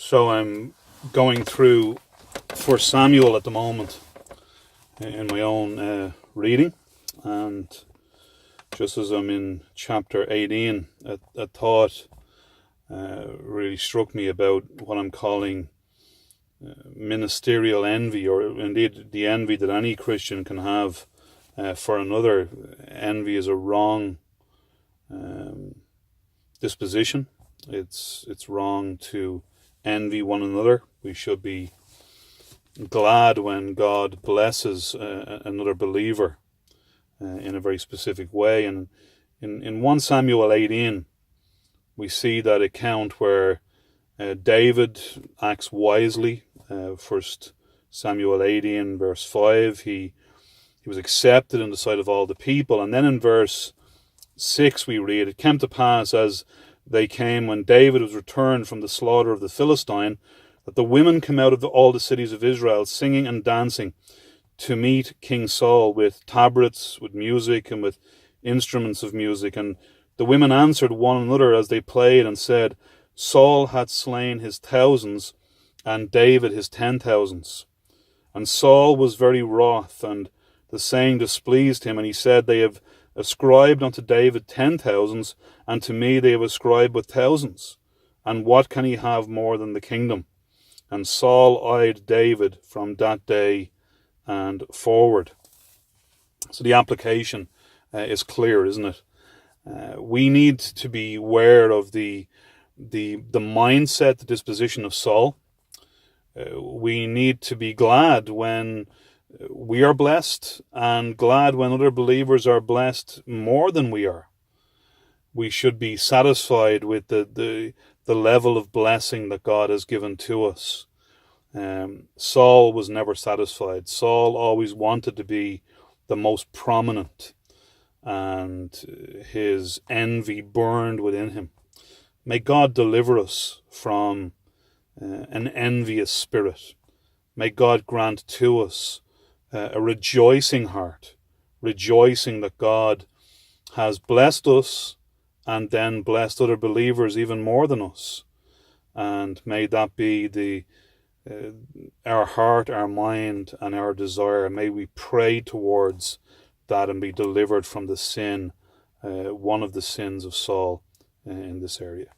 So I'm going through 1 Samuel at the moment in my own reading, and just as I'm in chapter 18, a thought really struck me about what I'm calling ministerial envy, or indeed the envy that any Christian can have for another. Envy is a wrong disposition. It's wrong to envy one another. We should be glad when God blesses another believer in a very specific way. And in 1 Samuel 18, we see that account where David acts wisely. 1 Samuel 18 verse 5, he was accepted in the sight of all the people. And then in verse 6 we read, "It came to pass as they came when David was returned from the slaughter of the Philistine, that the women came out of all the cities of Israel, singing and dancing, to meet King Saul with tabrets, with music, and with instruments of music. And the women answered one another as they played, and said, Saul hath slain his thousands, and David his 10,000s. And Saul was very wroth, and the saying displeased him, and he said, They have ascribed unto David 10,000s, and to me they have ascribed but thousands. And what can he have more than the kingdom? And Saul eyed David from that day and forward." So the application is clear, isn't it? We need to be aware of the mindset, the disposition of Saul. We need to be glad when we are blessed, and glad when other believers are blessed more than we are. We should be satisfied with the level of blessing that God has given to us. Saul was never satisfied. Saul always wanted to be the most prominent, and his envy burned within him. May God deliver us from an envious spirit. May God grant to us a rejoicing heart, rejoicing that God has blessed us and then blessed other believers even more than us. And may that be our heart, our mind, and our desire. May we pray towards that and be delivered from the sin, one of the sins of Saul in this area.